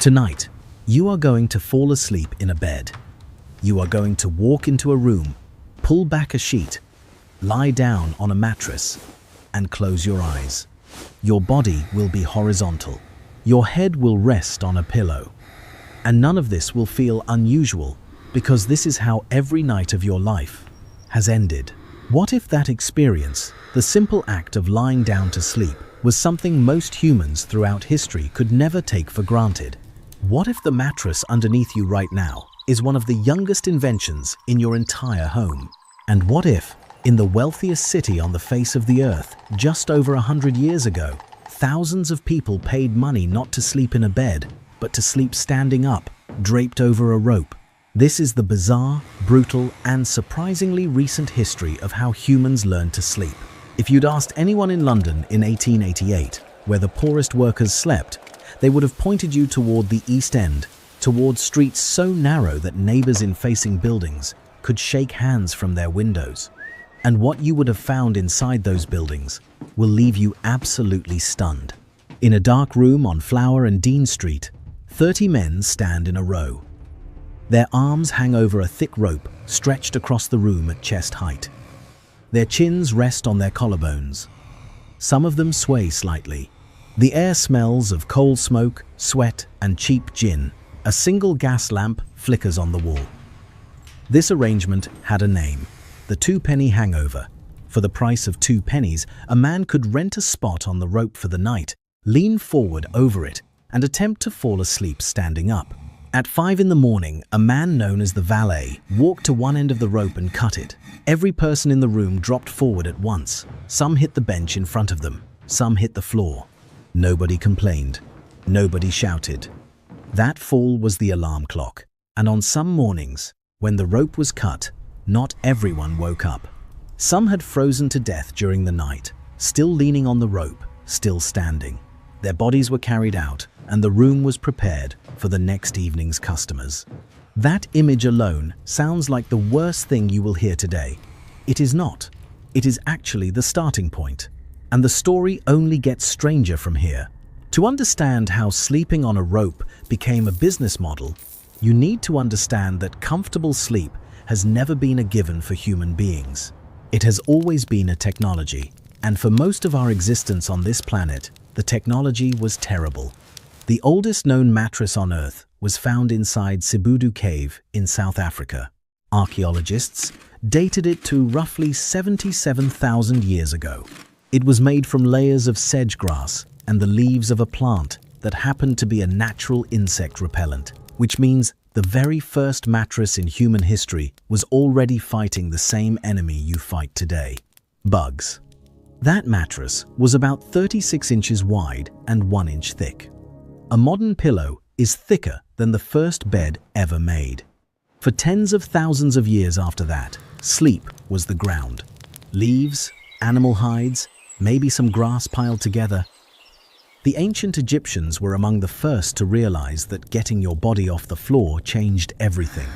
Tonight, you are going to fall asleep in a bed. You are going to walk into a room, pull back a sheet, lie down on a mattress, and close your eyes. Your body will be horizontal. Your head will rest on a pillow. And none of this will feel unusual, because this is how every night of your life has ended. What if that experience, the simple act of lying down to sleep, was something most humans throughout history could never take for granted? What if the mattress underneath you right now is one of the youngest inventions in your entire home? And what if, in the wealthiest city on the face of the earth, just over 100 years ago, thousands of people paid money not to sleep in a bed, but to sleep standing up, draped over a rope? This is the bizarre, brutal, and surprisingly recent history of how humans learned to sleep. If you'd asked anyone in London in 1888, where the poorest workers slept, they would have pointed you toward the East End, toward streets so narrow that neighbors in facing buildings could shake hands from their windows. And what you would have found inside those buildings will leave you absolutely stunned. In a dark room on Flower and Dean Street, 30 men stand in a row. Their arms hang over a thick rope stretched across the room at chest height. Their chins rest on their collarbones. Some of them sway slightly. The air smells of coal smoke, sweat, and cheap gin. A single gas lamp flickers on the wall. This arrangement had a name: the two-penny hangover. For the price of 2 pennies, a man could rent a spot on the rope for the night, lean forward over it, and attempt to fall asleep standing up. At 5 in the morning, a man known as the valet walked to one end of the rope and cut it. Every person in the room dropped forward at once. Some hit the bench in front of them. Some hit the floor. Nobody complained. Nobody shouted. That fall was the alarm clock. And on some mornings, when the rope was cut, not everyone woke up. Some had frozen to death during the night, still leaning on the rope, still standing. Their bodies were carried out, and the room was prepared for the next evening's customers. That image alone sounds like the worst thing you will hear today. It is not. It is actually the starting point. And the story only gets stranger from here. To understand how sleeping on a rope became a business model, you need to understand that comfortable sleep has never been a given for human beings. It has always been a technology, and for most of our existence on this planet, the technology was terrible. The oldest known mattress on Earth was found inside Sibudu Cave in South Africa. Archaeologists dated it to roughly 77,000 years ago. It was made from layers of sedge grass and the leaves of a plant that happened to be a natural insect repellent, which means the very first mattress in human history was already fighting the same enemy you fight today: bugs. That mattress was about 36 inches wide and 1 inch thick. A modern pillow is thicker than the first bed ever made. For tens of thousands of years after that, sleep was the ground. Leaves, animal hides, maybe some grass piled together. The ancient Egyptians were among the first to realize that getting your body off the floor changed everything.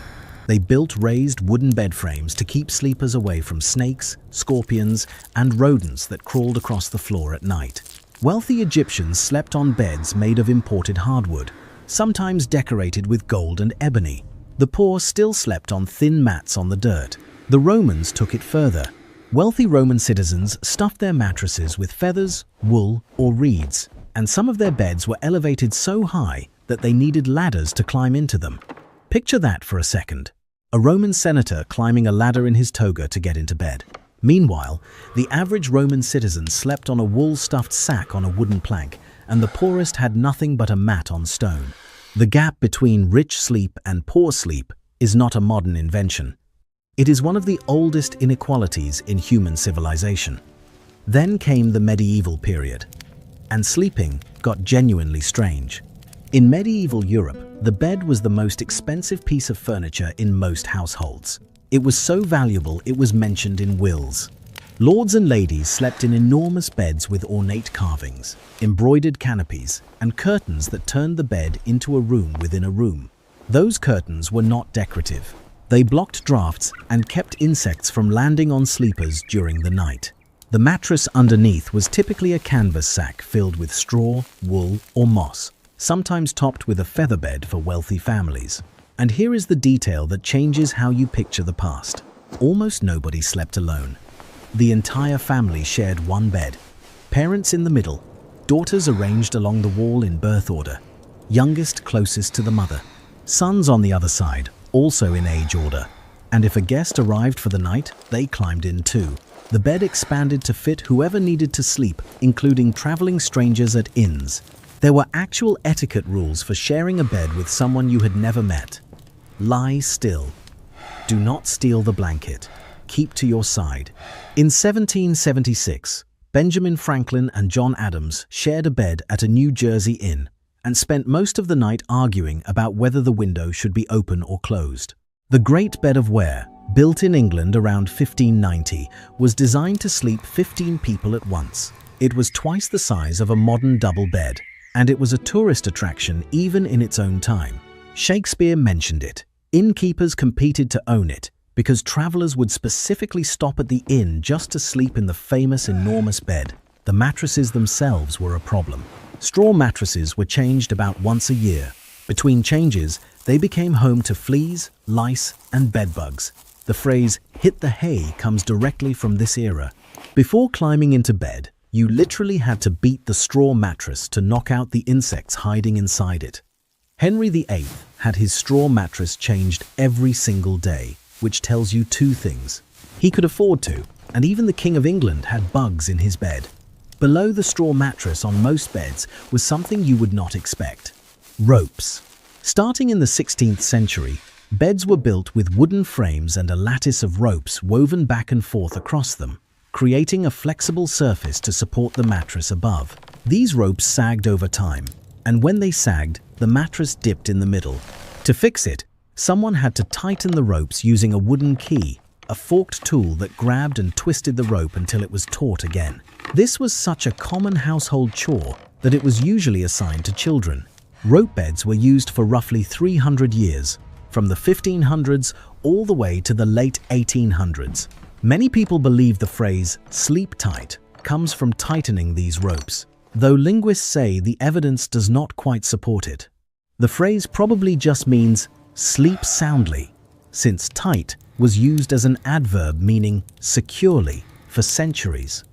They built raised wooden bed frames to keep sleepers away from snakes, scorpions, and rodents that crawled across the floor at night. Wealthy Egyptians slept on beds made of imported hardwood, sometimes decorated with gold and ebony. The poor still slept on thin mats on the dirt. The Romans took it further. Wealthy Roman citizens stuffed their mattresses with feathers, wool, or reeds, and some of their beds were elevated so high that they needed ladders to climb into them. Picture that for a second. A Roman senator climbing a ladder in his toga to get into bed. Meanwhile, the average Roman citizen slept on a wool-stuffed sack on a wooden plank, and the poorest had nothing but a mat on stone. The gap between rich sleep and poor sleep is not a modern invention. It is one of the oldest inequalities in human civilization. Then came the medieval period, and sleeping got genuinely strange. In medieval Europe, the bed was the most expensive piece of furniture in most households. It was so valuable it was mentioned in wills. Lords and ladies slept in enormous beds with ornate carvings, embroidered canopies, and curtains that turned the bed into a room within a room. Those curtains were not decorative. They blocked drafts and kept insects from landing on sleepers during the night. The mattress underneath was typically a canvas sack filled with straw, wool, or moss. sometimes topped with a feather bed for wealthy families. And here is the detail that changes how you picture the past. Almost nobody slept alone. The entire family shared one bed. Parents in the middle, daughters arranged along the wall in birth order, youngest closest to the mother, sons on the other side, also in age order. And if a guest arrived for the night, they climbed in too. The bed expanded to fit whoever needed to sleep, including traveling strangers at inns. There were actual etiquette rules for sharing a bed with someone you had never met. Lie still. Do not steal the blanket. Keep to your side. In 1776, Benjamin Franklin and John Adams shared a bed at a New Jersey inn and spent most of the night arguing about whether the window should be open or closed. The Great Bed of Ware, built in England around 1590, was designed to sleep 15 people at once. It was twice the size of a modern double bed, and it was a tourist attraction even in its own time. Shakespeare mentioned it. Innkeepers competed to own it because travelers would specifically stop at the inn just to sleep in the famous enormous bed. The mattresses themselves were a problem. Straw mattresses were changed about once a year. Between changes, they became home to fleas, lice, and bedbugs. The phrase, "hit the hay," comes directly from this era. Before climbing into bed, you literally had to beat the straw mattress to knock out the insects hiding inside it. Henry VIII had his straw mattress changed every single day, which tells you two things. He could afford to, and even the King of England had bugs in his bed. Below the straw mattress on most beds was something you would not expect: ropes. Starting in the 16th century, beds were built with wooden frames and a lattice of ropes woven back and forth across them, creating a flexible surface to support the mattress above. These ropes sagged over time, and when they sagged, the mattress dipped in the middle. To fix it, someone had to tighten the ropes using a wooden key, a forked tool that grabbed and twisted the rope until it was taut again. This was such a common household chore that it was usually assigned to children. Rope beds were used for roughly 300 years, from the 1500s all the way to the late 1800s. Many people believe the phrase "sleep tight" comes from tightening these ropes, though linguists say the evidence does not quite support it. The phrase probably just means "sleep soundly," since tight was used as an adverb meaning securely for centuries.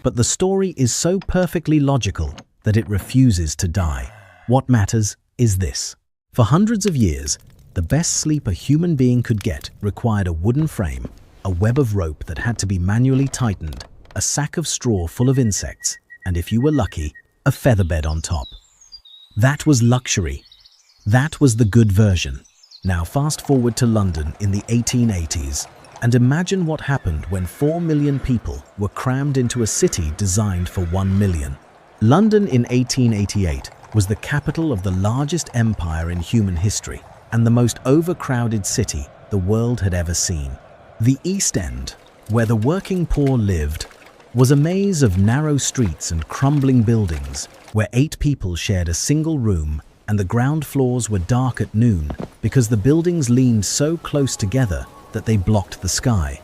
But the story is so perfectly logical that it refuses to die. What matters is this. For hundreds of years, the best sleep a human being could get required a wooden frame, a web of rope that had to be manually tightened, a sack of straw full of insects, and if you were lucky, a feather bed on top. That was luxury. That was the good version. Now fast forward to London in the 1880s, and imagine what happened when 4 million people were crammed into a city designed for 1 million. London in 1888 was the capital of the largest empire in human history and the most overcrowded city the world had ever seen. The East End, where the working poor lived, was a maze of narrow streets and crumbling buildings where 8 people shared a single room, and the ground floors were dark at noon because the buildings leaned so close together that they blocked the sky.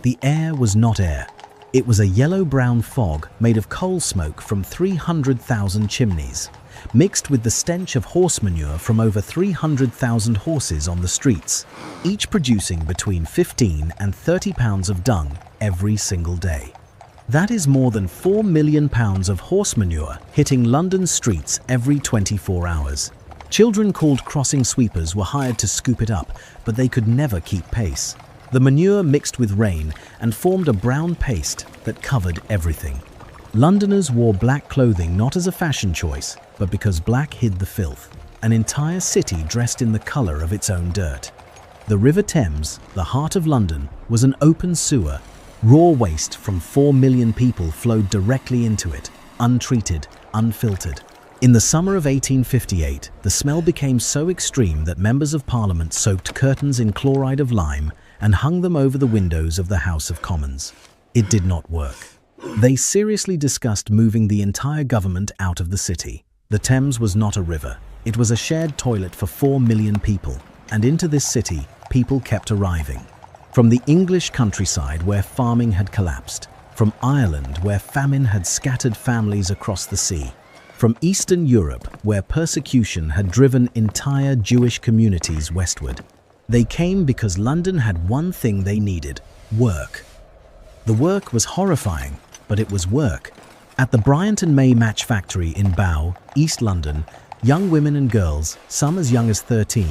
The air was not air. It was a yellow-brown fog made of coal smoke from 300,000 chimneys, mixed with the stench of horse manure from over 300,000 horses on the streets, each producing between 15 and 30 pounds of dung every single day. That is more than 4 million pounds of horse manure hitting London's streets every 24 hours. Children called crossing sweepers were hired to scoop it up, but they could never keep pace. The manure mixed with rain and formed a brown paste that covered everything. Londoners wore black clothing not as a fashion choice, but because black hid the filth. An entire city dressed in the colour of its own dirt. The River Thames, the heart of London, was an open sewer. Raw waste from 4 million people flowed directly into it, untreated, unfiltered. In the summer of 1858, the smell became so extreme that members of Parliament soaked curtains in chloride of lime and hung them over the windows of the House of Commons. It did not work. They seriously discussed moving the entire government out of the city. The Thames was not a river. It was a shared toilet for 4 million people, and into this city, people kept arriving. From the English countryside where farming had collapsed, from Ireland where famine had scattered families across the sea, From Eastern Europe, where persecution had driven entire Jewish communities westward. They came because London had one thing they needed: work. The work was horrifying, but it was work. At the Bryant and May Match Factory in Bow, East London, young women and girls, some as young as 13,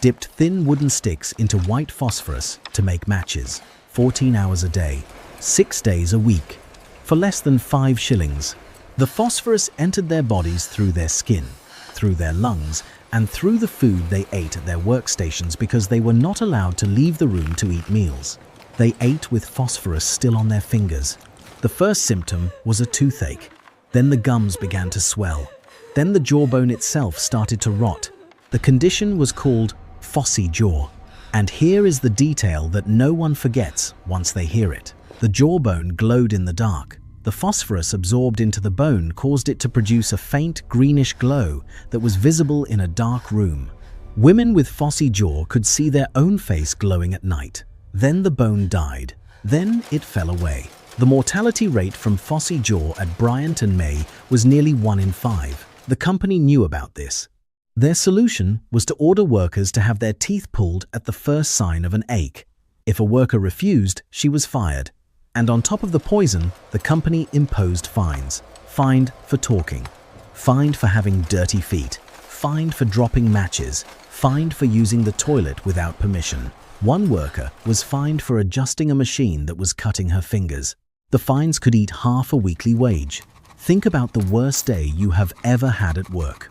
dipped thin wooden sticks into white phosphorus to make matches, 14 hours a day, 6 days a week, for less than 5 shillings. The phosphorus entered their bodies through their skin, through their lungs, and through the food they ate at their workstations because they were not allowed to leave the room to eat meals. They ate with phosphorus still on their fingers. The first symptom was a toothache. Then the gums began to swell. Then the jawbone itself started to rot. The condition was called phossy jaw. And here is the detail that no one forgets once they hear it. The jawbone glowed in the dark. The phosphorus absorbed into the bone caused it to produce a faint greenish glow that was visible in a dark room. Women with phossy jaw could see their own face glowing at night. Then the bone died. Then it fell away. The mortality rate from phossy jaw at Bryant and May was nearly 1 in 5. The company knew about this. Their solution was to order workers to have their teeth pulled at the first sign of an ache. If a worker refused, she was fired. And on top of the poison, the company imposed fines. Fined for talking, fined for having dirty feet, fined for dropping matches, fined for using the toilet without permission. One worker was fined for adjusting a machine that was cutting her fingers. The fines could eat half a weekly wage. Think about the worst day you have ever had at work.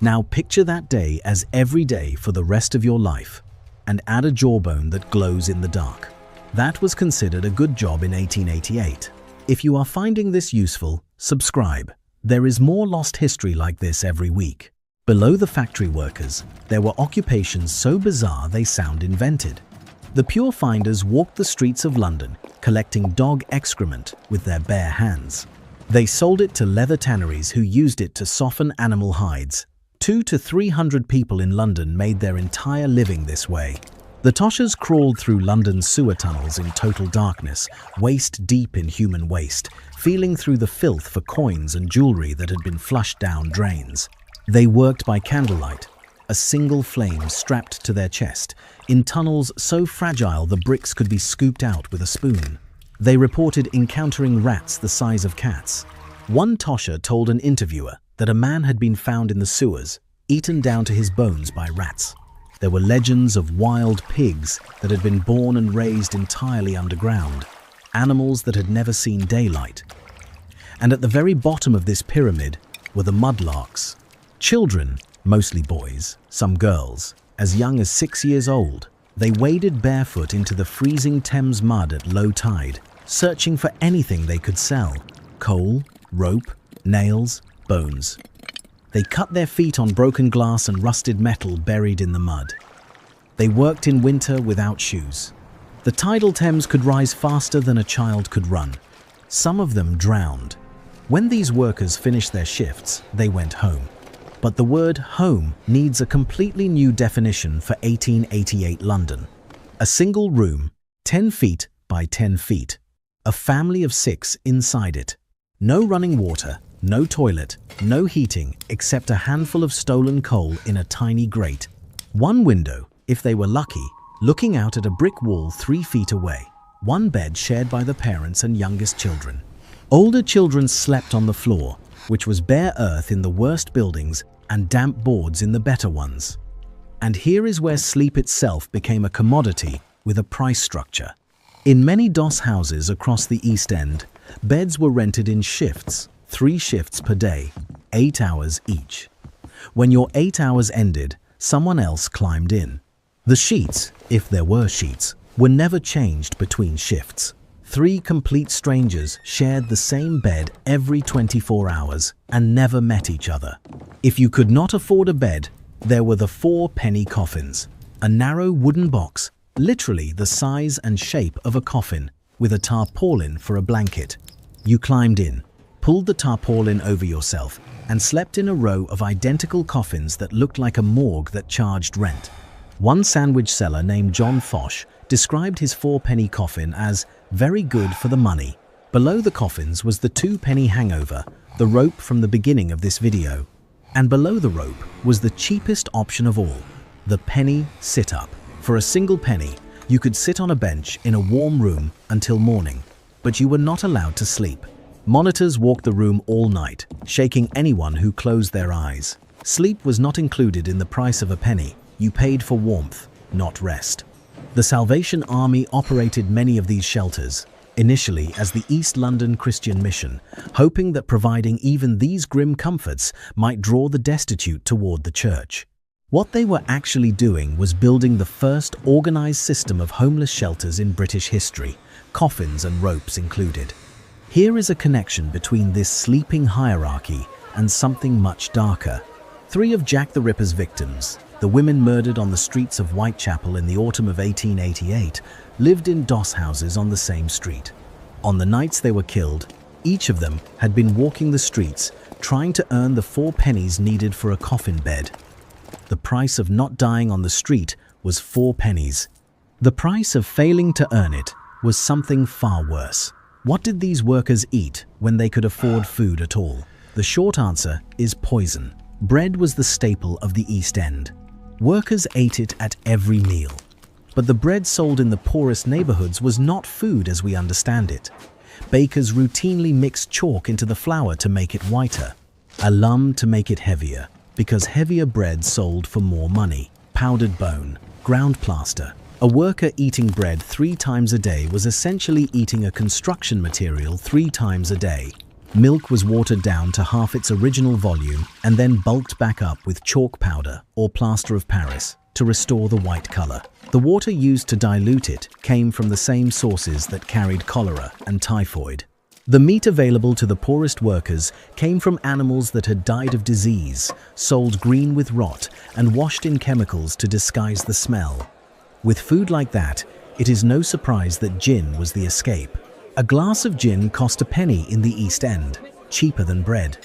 Now picture that day as every day for the rest of your life, and add a jawbone that glows in the dark. That was considered a good job in 1888. If you are finding this useful, subscribe. There is more lost history like this every week. Below the factory workers, there were occupations so bizarre they sound invented. The pure finders walked the streets of London, collecting dog excrement with their bare hands. They sold it to leather tanneries who used it to soften animal hides. 200 to 300 people in London made their entire living this way. The toshers crawled through London's sewer tunnels in total darkness, waist deep in human waste, feeling through the filth for coins and jewelry that had been flushed down drains. They worked by candlelight, a single flame strapped to their chest, in tunnels so fragile the bricks could be scooped out with a spoon. They reported encountering rats the size of cats. One tosher told an interviewer that a man had been found in the sewers, eaten down to his bones by rats. There were legends of wild pigs that had been born and raised entirely underground, animals that had never seen daylight. And at the very bottom of this pyramid were the mudlarks. Children, mostly boys, some girls, as young as 6 years old. They waded barefoot into the freezing Thames mud at low tide, searching for anything they could sell: coal, rope, nails, bones. They cut their feet on broken glass and rusted metal buried in the mud. They worked in winter without shoes. The tidal Thames could rise faster than a child could run. Some of them drowned. When these workers finished their shifts, they went home. But the word home needs a completely new definition for 1888 London. A single room, 10 feet by 10 feet. A family of 6 inside it. No running water, no toilet, no heating except a handful of stolen coal in a tiny grate. One window, if they were lucky, looking out at a brick wall 3 feet away. One bed shared by the parents and youngest children. Older children slept on the floor, which was bare earth in the worst buildings and damp boards in the better ones. And here is where sleep itself became a commodity with a price structure. In many doss houses across the East End, beds were rented in shifts, 3 shifts per day, 8 hours each. When your 8 hours ended, someone else climbed in. The sheets, if there were sheets, were never changed between shifts. 3 complete strangers shared the same bed every 24 hours and never met each other. If you could not afford a bed, there were the 4-penny coffins, a narrow wooden box, literally the size and shape of a coffin, with a tarpaulin for a blanket. You climbed in, pulled the tarpaulin over yourself, and slept in a row of identical coffins that looked like a morgue that charged rent. One sandwich seller named John Fosh described his 4-penny coffin as very good for the money. Below the coffins was the 2-penny hangover, the rope from the beginning of this video. And below the rope was the cheapest option of all, the penny sit-up. For a single penny, you could sit on a bench in a warm room until morning, but you were not allowed to sleep. Monitors walked the room all night, shaking anyone who closed their eyes. Sleep was not included in the price of a penny. You paid for warmth, not rest. The Salvation Army operated many of these shelters, initially as the East London Christian Mission, hoping that providing even these grim comforts might draw the destitute toward the church. What they were actually doing was building the first organized system of homeless shelters in British history, coffins and ropes included. Here is a connection between this sleeping hierarchy and something much darker. 3 of Jack the Ripper's victims, the women murdered on the streets of Whitechapel in the autumn of 1888, lived in doss houses on the same street. On the nights they were killed, each of them had been walking the streets, trying to earn the 4 pennies needed for a coffin bed. The price of not dying on the street was 4 pennies. The price of failing to earn it was something far worse. What did these workers eat when they could afford food at all? The short answer is poison. Bread was the staple of the East End. Workers ate it at every meal. But the bread sold in the poorest neighborhoods was not food as we understand it. Bakers routinely mixed chalk into the flour to make it whiter, alum to make it heavier, because heavier bread sold for more money. Powdered bone, ground plaster. A worker eating bread 3 times a day was essentially eating a construction material 3 times a day. Milk was watered down to half its original volume and then bulked back up with chalk powder or plaster of Paris to restore the white color. The water used to dilute it came from the same sources that carried cholera and typhoid. The meat available to the poorest workers came from animals that had died of disease, sold green with rot, and washed in chemicals to disguise the smell. With food like that, it is no surprise that gin was the escape. A glass of gin cost a penny in the East End, cheaper than bread.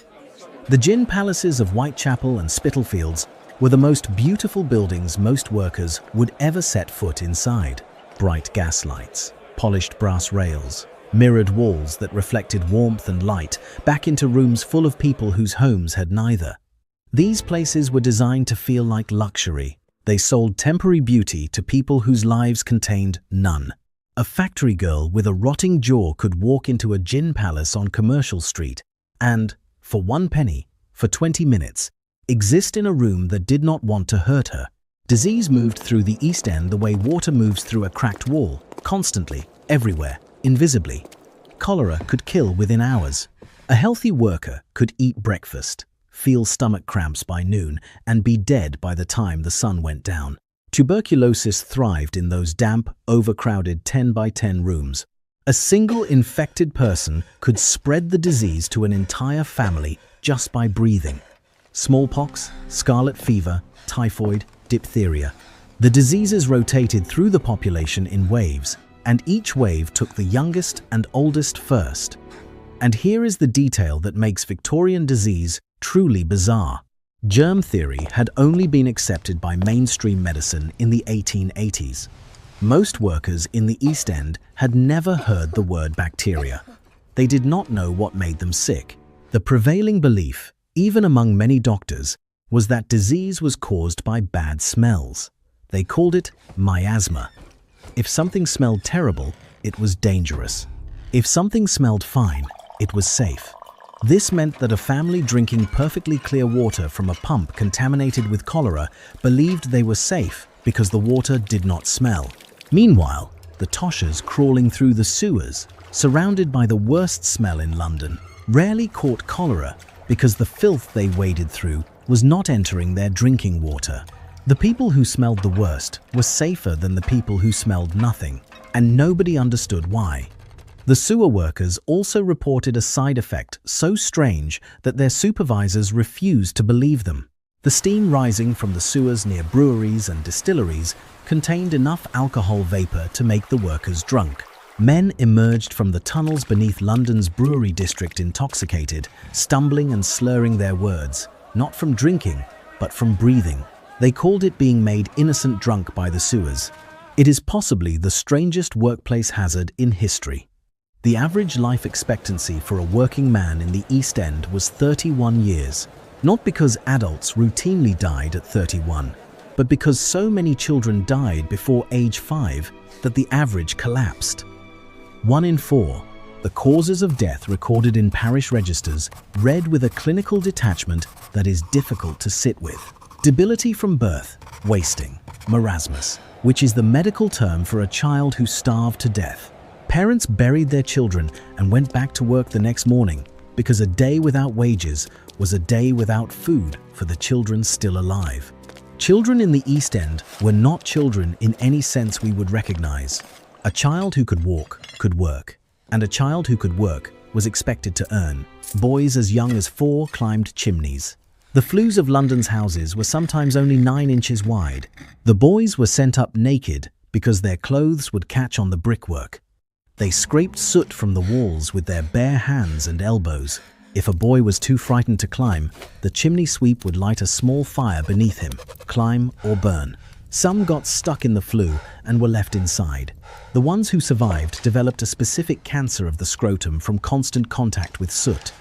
The gin palaces of Whitechapel and Spitalfields were the most beautiful buildings most workers would ever set foot inside. Bright gas lights, polished brass rails, mirrored walls that reflected warmth and light back into rooms full of people whose homes had neither. These places were designed to feel like luxury. They sold temporary beauty to people whose lives contained none. A factory girl with a rotting jaw could walk into a gin palace on Commercial Street and, for 1 penny, for 20 minutes, exist in a room that did not want to hurt her. Disease moved through the East End the way water moves through a cracked wall, constantly, everywhere, invisibly. Cholera could kill within hours. A healthy worker could eat breakfast, feel stomach cramps by noon, and be dead by the time the sun went down. Tuberculosis thrived in those damp, overcrowded 10 by 10 rooms. A single infected person could spread the disease to an entire family just by breathing. Smallpox, scarlet fever, typhoid, diphtheria. The diseases rotated through the population in waves, and each wave took the youngest and oldest first. And here is the detail that makes Victorian disease truly bizarre. Germ theory had only been accepted by mainstream medicine in the 1880s. Most workers in the East End had never heard the word bacteria. They did not know what made them sick. The prevailing belief, even among many doctors, was that disease was caused by bad smells. They called it miasma. If something smelled terrible, it was dangerous. If something smelled fine, it was safe. This meant that a family drinking perfectly clear water from a pump contaminated with cholera believed they were safe because the water did not smell. Meanwhile, the toshers crawling through the sewers, surrounded by the worst smell in London, rarely caught cholera because the filth they waded through was not entering their drinking water. The people who smelled the worst were safer than the people who smelled nothing, and nobody understood why. The sewer workers also reported a side effect so strange that their supervisors refused to believe them. The steam rising from the sewers near breweries and distilleries contained enough alcohol vapor to make the workers drunk. Men emerged from the tunnels beneath London's brewery district intoxicated, stumbling and slurring their words, not from drinking, but from breathing. They called it being made innocent drunk by the sewers. It is possibly the strangest workplace hazard in history. The average life expectancy for a working man in the East End was 31 years, not because adults routinely died at 31, but because so many children died before age 5 that the average collapsed. 1 in 4. The causes of death recorded in parish registers read with a clinical detachment that is difficult to sit with. Debility from birth, wasting, marasmus, which is the medical term for a child who starved to death. Parents buried their children and went back to work the next morning because a day without wages was a day without food for the children still alive. Children in the East End were not children in any sense we would recognize. A child who could walk could work, and a child who could work was expected to earn. Boys as young as 4 climbed chimneys. The flues of London's houses were sometimes only 9 inches wide. The boys were sent up naked because their clothes would catch on the brickwork. They scraped soot from the walls with their bare hands and elbows. If a boy was too frightened to climb, the chimney sweep would light a small fire beneath him, climb or burn. Some got stuck in the flue and were left inside. The ones who survived developed a specific cancer of the scrotum from constant contact with soot.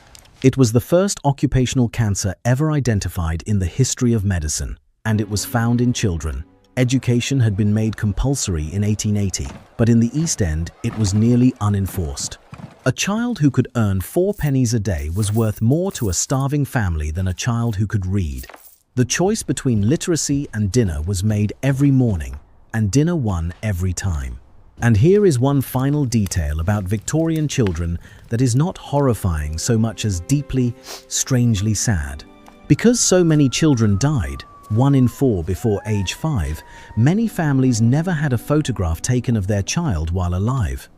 It was the first occupational cancer ever identified in the history of medicine, and it was found in children. Education had been made compulsory in 1880, but in the East End it was nearly unenforced. A child who could earn 4 pennies a day was worth more to a starving family than a child who could read. The choice between literacy and dinner was made every morning, and dinner won every time. And here is one final detail about Victorian children that is not horrifying so much as deeply, strangely sad. Because so many children died, 1 in 4 before age 5, many families never had a photograph taken of their child while alive.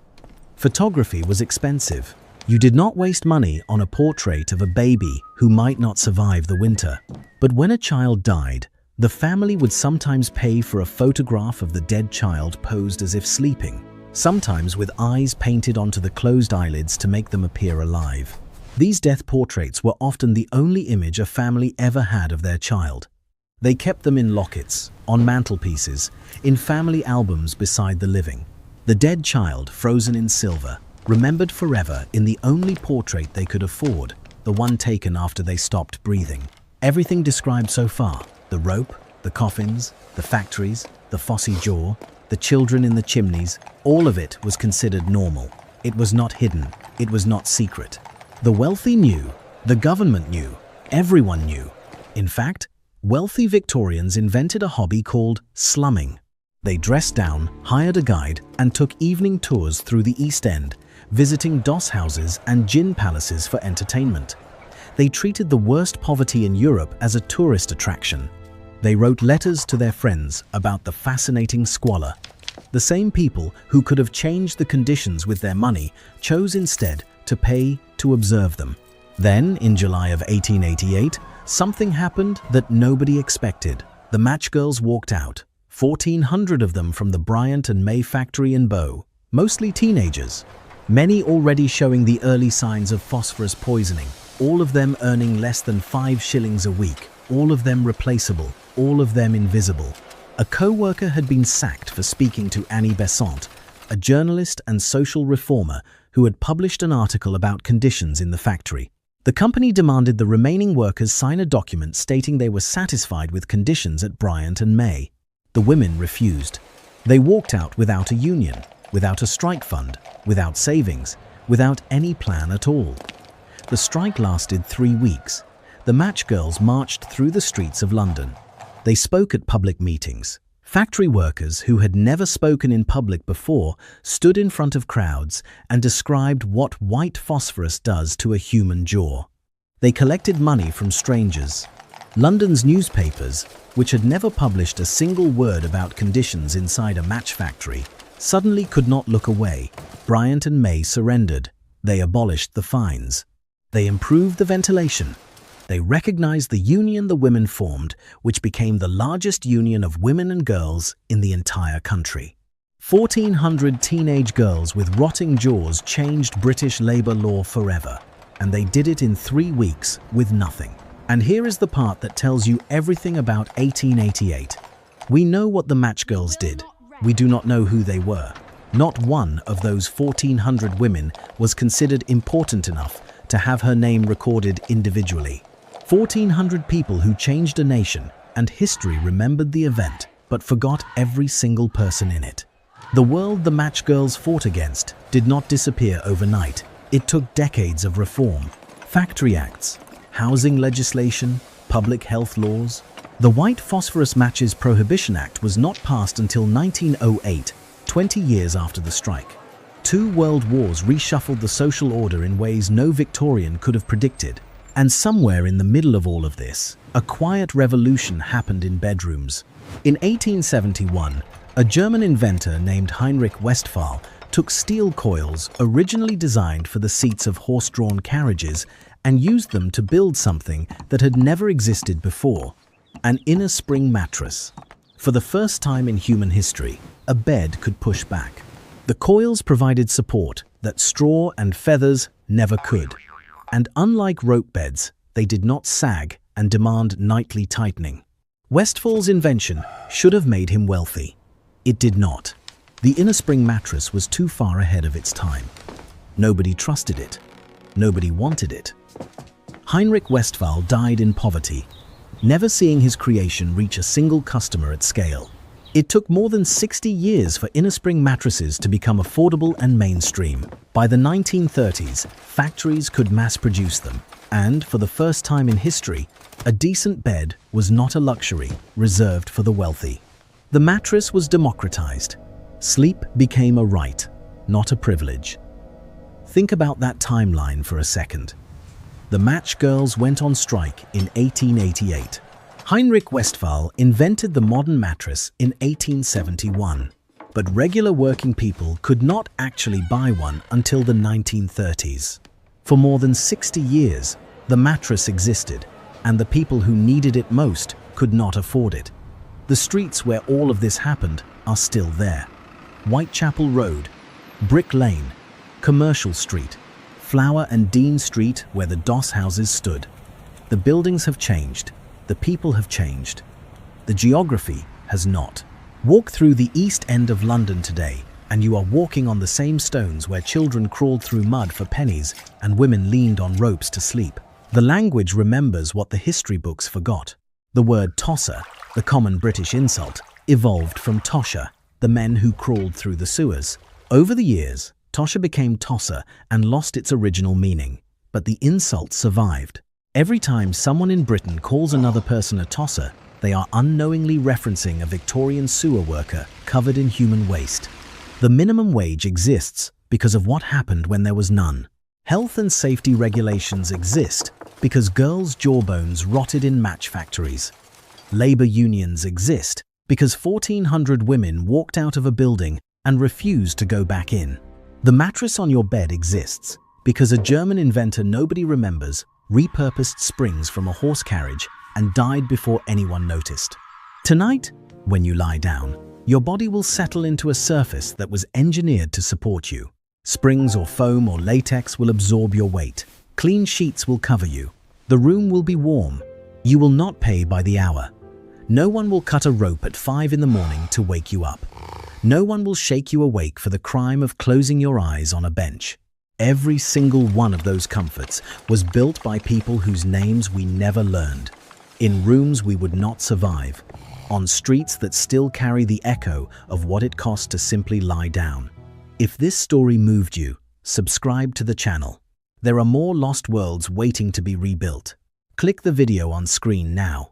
Photography was expensive. You did not waste money on a portrait of a baby who might not survive the winter. But when a child died, the family would sometimes pay for a photograph of the dead child posed as if sleeping, sometimes with eyes painted onto the closed eyelids to make them appear alive. These death portraits were often the only image a family ever had of their child. They kept them in lockets, on mantelpieces, in family albums beside the living. The dead child, frozen in silver, remembered forever in the only portrait they could afford, the one taken after they stopped breathing. Everything described so far, the rope, the coffins, the factories, the phossy jaw, the children in the chimneys, all of it was considered normal. It was not hidden, it was not secret. The wealthy knew, the government knew, everyone knew. In fact, wealthy Victorians invented a hobby called slumming. They dressed down, hired a guide, and took evening tours through the East End, visiting doss houses and gin palaces for entertainment. They treated the worst poverty in Europe as a tourist attraction. They wrote letters to their friends about the fascinating squalor. The same people who could have changed the conditions with their money chose instead to pay to observe them. Then, in July of 1888, something happened that nobody expected. The match girls walked out, 1,400 of them from the Bryant and May factory in Bow, mostly teenagers, many already showing the early signs of phosphorus poisoning, all of them earning less than 5 shillings a week, all of them replaceable, all of them invisible. A co-worker had been sacked for speaking to Annie Besant, a journalist and social reformer who had published an article about conditions in the factory. The company demanded the remaining workers sign a document stating they were satisfied with conditions at Bryant and May. The women refused. They walked out without a union, without a strike fund, without savings, without any plan at all. The strike lasted 3 weeks. The match girls marched through the streets of London. They spoke at public meetings. Factory workers who had never spoken in public before stood in front of crowds and described what white phosphorus does to a human jaw. They collected money from strangers. London's newspapers, which had never published a single word about conditions inside a match factory, suddenly could not look away. Bryant and May surrendered. They abolished the fines. They improved the ventilation. They recognized the union the women formed, which became the largest union of women and girls in the entire country. 1,400 teenage girls with rotting jaws changed British labour law forever, and they did it in 3 weeks with nothing. And here is the part that tells you everything about 1888. We know what the match girls did. We do not know who they were. Not one of those 1,400 women was considered important enough to have her name recorded individually. 1,400 people who changed a nation, and history remembered the event, but forgot every single person in it. The world the match girls fought against did not disappear overnight. It took decades of reform. Factory acts, housing legislation, public health laws. The White Phosphorus Matches Prohibition Act was not passed until 1908, 20 years after the strike. 2 world wars reshuffled the social order in ways no Victorian could have predicted. And somewhere in the middle of all of this, a quiet revolution happened in bedrooms. In 1871, a German inventor named Heinrich Westphal took steel coils originally designed for the seats of horse-drawn carriages and used them to build something that had never existed before: an inner spring mattress. For the first time in human history, a bed could push back. The coils provided support that straw and feathers never could. And unlike rope beds, they did not sag and demand nightly tightening. Westphal's invention should have made him wealthy. It did not. The inner spring mattress was too far ahead of its time. Nobody trusted it. Nobody wanted it. Heinrich Westphal died in poverty, never seeing his creation reach a single customer at scale. It took more than 60 years for inner spring mattresses to become affordable and mainstream. By the 1930s, factories could mass produce them, and for the first time in history, a decent bed was not a luxury reserved for the wealthy. The mattress was democratized. Sleep became a right, not a privilege. Think about that timeline for a second. The match girls went on strike in 1888. Heinrich Westphal invented the modern mattress in 1871, but regular working people could not actually buy one until the 1930s. For more than 60 years, the mattress existed, and the people who needed it most could not afford it. The streets where all of this happened are still there. Whitechapel Road, Brick Lane, Commercial Street, Flower and Dean Street where the Doss houses stood. The buildings have changed. The people have changed. The geography has not. Walk through the East End of London today, and you are walking on the same stones where children crawled through mud for pennies and women leaned on ropes to sleep. The language remembers what the history books forgot. The word tosser, the common British insult, evolved from tosher, the men who crawled through the sewers. Over the years, tosher became tosser and lost its original meaning, but the insult survived. Every time someone in Britain calls another person a tosser, they are unknowingly referencing a Victorian sewer worker covered in human waste. The minimum wage exists because of what happened when there was none. Health and safety regulations exist because girls' jawbones rotted in match factories. Labor unions exist because 1,400 women walked out of a building and refused to go back in. The mattress on your bed exists because a German inventor nobody remembers repurposed springs from a horse carriage and died before anyone noticed. Tonight, when you lie down, your body will settle into a surface that was engineered to support you. Springs or foam or latex will absorb your weight. Clean sheets will cover you. The room will be warm. You will not pay by the hour. No one will cut a rope at 5 in the morning to wake you up. No one will shake you awake for the crime of closing your eyes on a bench. Every single one of those comforts was built by people whose names we never learned, in rooms we would not survive, on streets that still carry the echo of what it cost to simply lie down. If this story moved you, subscribe to the channel. There are more lost worlds waiting to be rebuilt. Click the video on screen now.